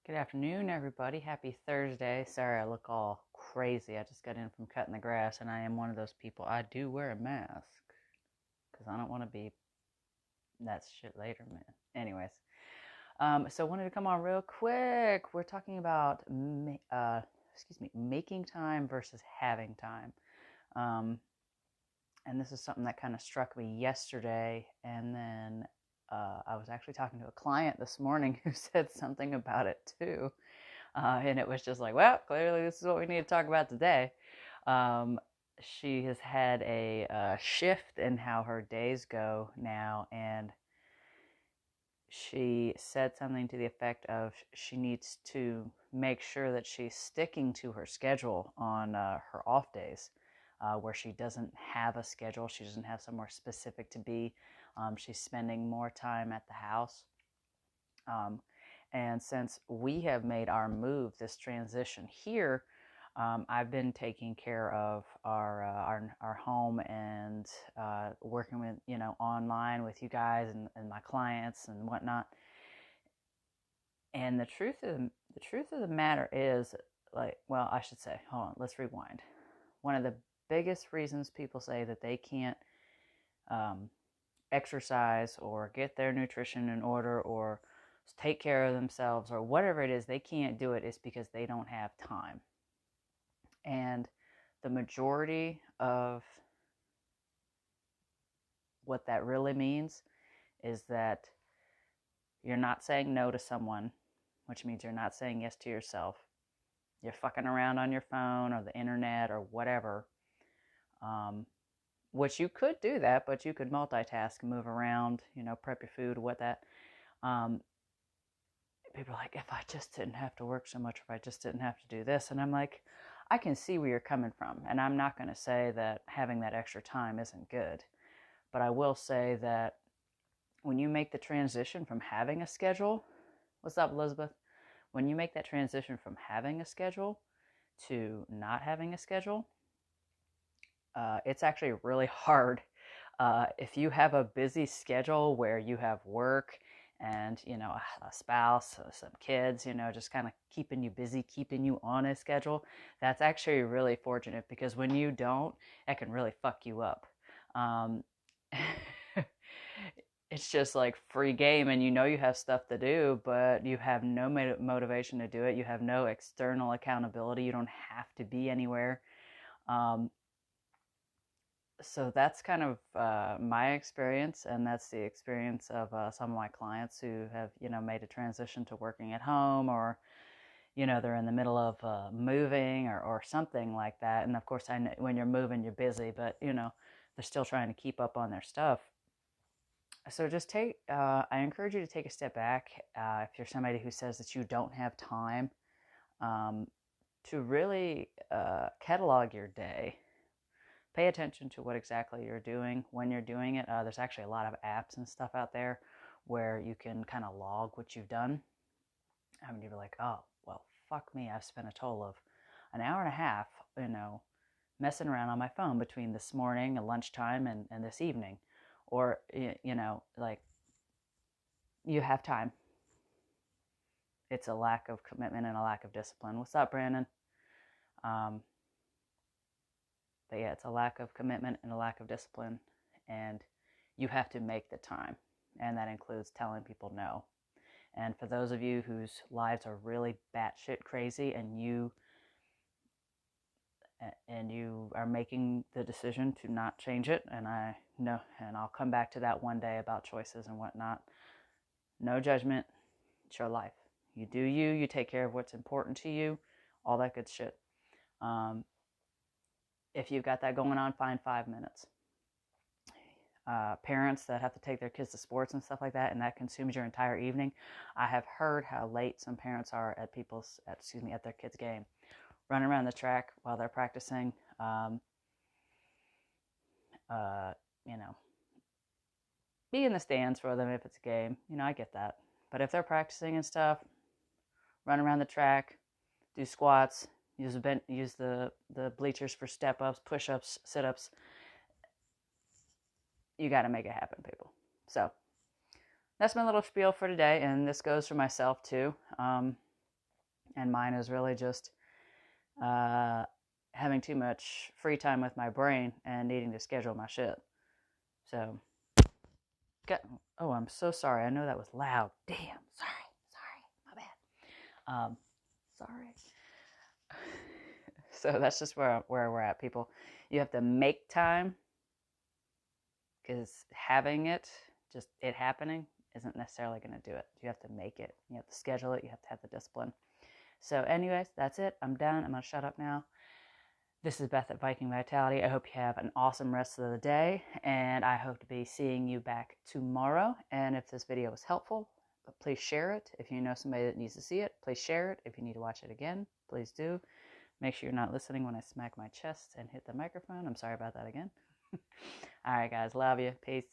Good afternoon, everybody. Happy Thursday. Sorry I look all crazy. I just got in from cutting the grass, and I am one of those people. I do wear a mask because I don't want to be that shit later, man. Anyways, so I wanted to come on real quick. We're talking about, making time versus having time. Um, and this is something that kind of struck me yesterday, and then I was actually talking to a client this morning who said something about it too. And it was just like, well, clearly this is what we need to talk about today. Um, she has had a shift in how her days go now, and she said something to the effect of she needs to make sure that she's sticking to her schedule on her off days, where she doesn't have a schedule, she doesn't have somewhere specific to be. She's spending more time at the house. And since we have made our move, this transition here, I've been taking care of our home and working with online with you guys and my clients and whatnot. And the truth of the matter is, like, well, I should say, hold on, let's rewind. One of the biggest reasons people say that they can't exercise or get their nutrition in order or take care of themselves or whatever it is, they can't do it is because they don't have time. And the majority of what that really means is that you're not saying no to someone, which means you're not saying yes to yourself. You're fucking around on your phone or the internet or whatever, which you could do that, but you could multitask, move around, prep your food, what that. People are like, if I just didn't have to work so much, if I just didn't have to do this. And I'm like, I can see where you're coming from. And I'm not going to say that having that extra time isn't good. But I will say that when you make the transition from having a schedule, what's up, Elizabeth? When you make that transition from having a schedule to not having a schedule, it's actually really hard. If you have a busy schedule where you have work and a spouse, some kids, just kind of keeping you busy, keeping you on a schedule, that's actually really fortunate, because when you don't, that can really fuck you up. um, it's just like free game, and you have stuff to do, but you have no motivation to do it. You have no external accountability. You don't have to be anywhere. So that's kind of my experience, and that's the experience of some of my clients who have made a transition to working at home, or they're in the middle of moving or something like that. And of course, I know when you're moving you're busy, but they're still trying to keep up on their stuff. So just I encourage you to take a step back, if you're somebody who says that you don't have time, um, to really catalog your day. Pay attention to what exactly you're doing when you're doing it. There's actually a lot of apps and stuff out there where you can kind of log what you've done. I mean, you're like, oh, well, fuck me. I've spent a total of an hour and a half, messing around on my phone between this morning, lunchtime, and this evening. Or, like, you have time. It's a lack of commitment and a lack of discipline. What's up, Brandon? But yeah, it's a lack of commitment and a lack of discipline, and you have to make the time, and that includes telling people no. And for those of you whose lives are really batshit crazy, and you are making the decision to not change it, and I know, and I'll come back to that one day about choices and whatnot. No judgment. It's your life. You do you. You take care of what's important to you. All that good shit. If you've got that going on, find 5 minutes. Parents that have to take their kids to sports and stuff like that, and that consumes your entire evening. I have heard how late some parents are at at their kids' game, running around the track while they're practicing. Be in the stands for them if it's a game. I get that. But if they're practicing and stuff, run around the track, do squats, use the bleachers for step-ups, push-ups, sit-ups. You got to make it happen, people. So that's my little spiel for today, and this goes for myself too. And mine is really just having too much free time with my brain and needing to schedule my shit. So, oh, I'm so sorry. I know that was loud. Damn, sorry, my bad. Sorry. So that's just where we're at, people. You have to make time, because having it, just it happening, isn't necessarily going to do it. You have to make it. You have to schedule it. You have to have the discipline. So anyways, that's it. I'm done. I'm going to shut up now. This is Beth at Viking Vitality. I hope you have an awesome rest of the day, and I hope to be seeing you back tomorrow. And if this video was helpful, please share it. If you know somebody that needs to see it, please share it. If you need to watch it again, please do. Make sure you're not listening when I smack my chest and hit the microphone. I'm sorry about that again. All right, guys. Love you. Peace.